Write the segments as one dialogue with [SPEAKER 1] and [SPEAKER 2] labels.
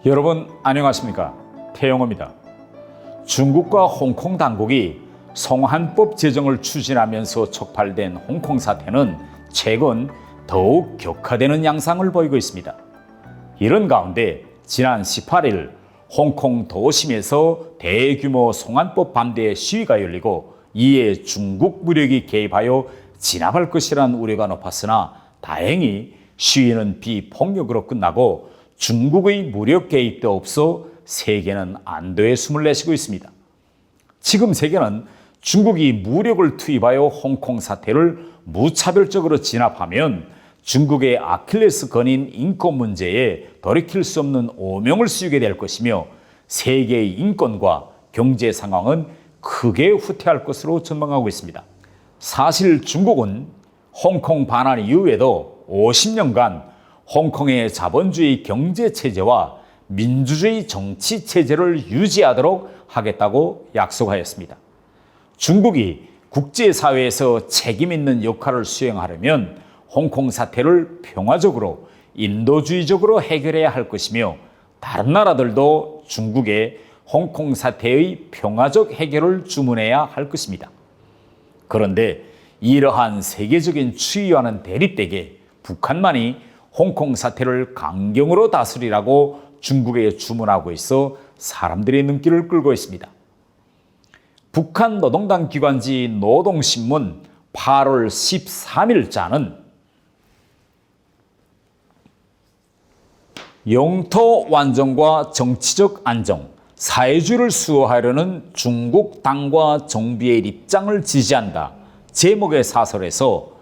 [SPEAKER 1] 여러분 안녕하십니까? 태영호입니다. 중국과 홍콩 당국이 송환법 제정을 추진하면서 촉발된 홍콩 사태는 최근 더욱 격화되는 양상을 보이고 있습니다. 이런 가운데 지난 18일 홍콩 도심에서 대규모 송환법 반대 시위가 열리고 이에 중국 무력이 개입하여 진압할 것이라는 우려가 높았으나 다행히 시위는 비폭력으로 끝나고 중국의 무력 개입도 없어 세계는 안도의 숨을 내쉬고 있습니다. 지금 세계는 중국이 무력을 투입하여 홍콩 사태를 무차별적으로 진압하면 중국의 아킬레스건인 인권 문제에 돌이킬 수 없는 오명을 씌우게 될 것이며 세계의 인권과 경제 상황은 크게 후퇴할 것으로 전망하고 있습니다. 사실 중국은 홍콩 반환 이후에도 50년간 홍콩의 자본주의 경제 체제와 민주주의 정치 체제를 유지하도록 하겠다고 약속하였습니다. 중국이 국제사회에서 책임 있는 역할을 수행하려면 홍콩 사태를 평화적으로 인도주의적으로 해결해야 할 것이며 다른 나라들도 중국의 홍콩 사태의 평화적 해결을 주문해야 할 것입니다. 그런데 이러한 세계적인 추이와는 대립되게 북한만이 홍콩 사태를 강경으로 다스리라고 중국에 주문하고 있어 사람들의 눈길을 끌고 있습니다. 북한 노동당 기관지 노동신문 8월 13일자는 영토 완전과 정치적 안정, 사회주의를 수호하려는 중국 당과 정부의 입장을 지지한다 제목의 사설에서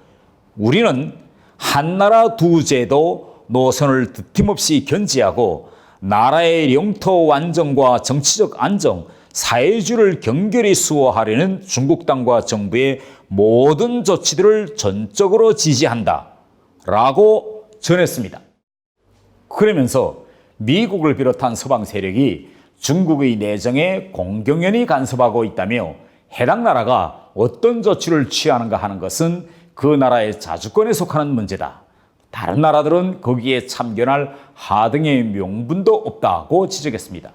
[SPEAKER 1] 우리는 한나라 두 제도 노선을 드팀없이 견지하고 나라의 영토 완전과 정치적 안정, 사회주의를 경결히 수호하려는 중국 당과 정부의 모든 조치들을 전적으로 지지한다 라고 전했습니다. 그러면서 미국을 비롯한 서방 세력이 중국의 내정에 공경연히 간섭하고 있다며 해당 나라가 어떤 조치를 취하는가 하는 것은 그 나라의 자주권에 속하는 문제다. 다른 나라들은 거기에 참견할 하등의 명분도 없다고 지적했습니다.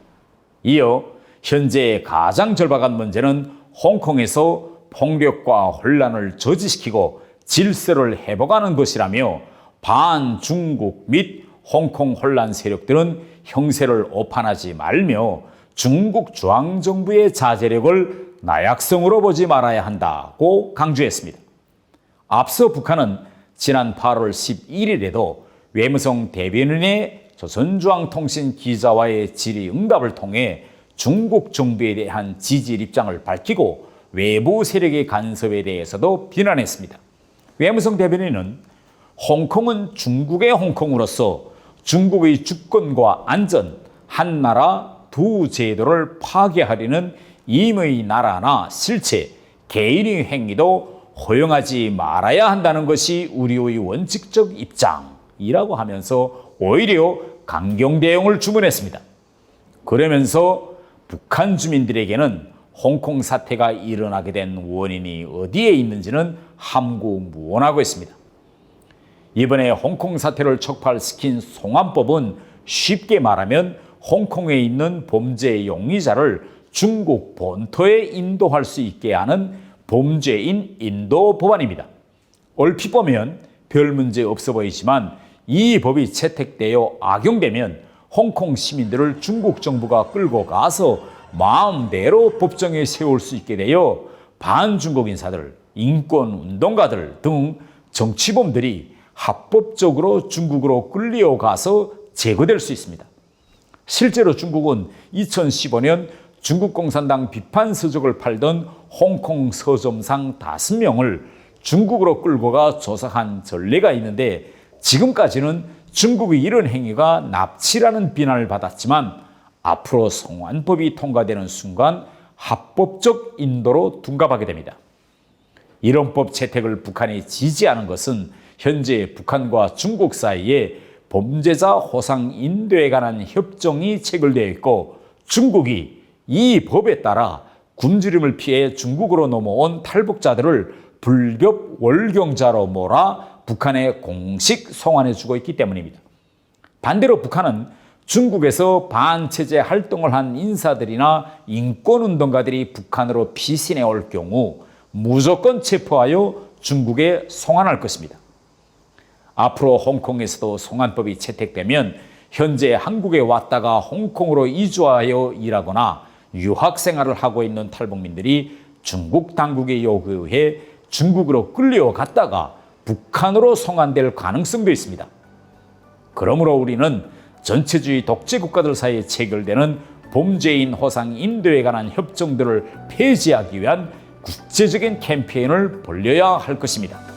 [SPEAKER 1] 이어 현재 가장 절박한 문제는 홍콩에서 폭력과 혼란을 저지시키고 질서를 회복하는 것이라며 반중국 및 홍콩 혼란 세력들은 형세를 오판하지 말며 중국 중앙정부의 자제력을 나약성으로 보지 말아야 한다고 강조했습니다. 앞서 북한은 지난 8월 11일에도 외무성 대변인의 조선중앙통신 기자와의 질의응답을 통해 중국 정부에 대한 지지 입장을 밝히고 외부 세력의 간섭에 대해서도 비난했습니다. 외무성 대변인은 홍콩은 중국의 홍콩으로서 중국의 주권과 안전, 한 나라 두 제도를 파괴하려는 임의 나라나 실체, 개인의 행위도 허용하지 말아야 한다는 것이 우리의 원칙적 입장이라고 하면서 오히려 강경 대응을 주문했습니다. 그러면서 북한 주민들에게는 홍콩 사태가 일어나게 된 원인이 어디에 있는지는 함구무원하고 있습니다. 이번에 홍콩 사태를 촉발시킨 송환법은 쉽게 말하면 홍콩에 있는 범죄 용의자를 중국 본토에 인도할 수 있게 하는 범죄인 인도 법안입니다. 얼핏 보면 별 문제 없어 보이지만 이 법이 채택되어 악용되면 홍콩 시민들을 중국 정부가 끌고 가서 마음대로 법정에 세울 수 있게 되어 반중국 인사들, 인권운동가들 등 정치범들이 합법적으로 중국으로 끌려가서 제거될 수 있습니다. 실제로 중국은 2015년 중국 공산당 비판 서적을 팔던 홍콩 서점상 5명을 중국으로 끌고 가 조사한 전례가 있는데 지금까지는 중국의 이런 행위가 납치라는 비난을 받았지만 앞으로 송환법이 통과되는 순간 합법적 인도로 둔갑하게 됩니다. 이런 법 채택을 북한이 지지하는 것은 현재 북한과 중국 사이에 범죄자 호상 인도에 관한 협정이 체결되어 있고 중국이 이 법에 따라 굶주림을 피해 중국으로 넘어온 탈북자들을 불법 월경자로 몰아 북한에 공식 송환해주고 있기 때문입니다. 반대로 북한은 중국에서 반체제 활동을 한 인사들이나 인권운동가들이 북한으로 피신해 올 경우 무조건 체포하여 중국에 송환할 것입니다. 앞으로 홍콩에서도 송환법이 채택되면 현재 한국에 왔다가 홍콩으로 이주하여 일하거나 유학 생활을 하고 있는 탈북민들이 중국 당국의 요구에 의해 중국으로 끌려갔다가 북한으로 송환될 가능성도 있습니다. 그러므로 우리는 전체주의 독재 국가들 사이에 체결되는 범죄인 호상 인도에 관한 협정들을 폐지하기 위한 국제적인 캠페인을 벌여야 할 것입니다.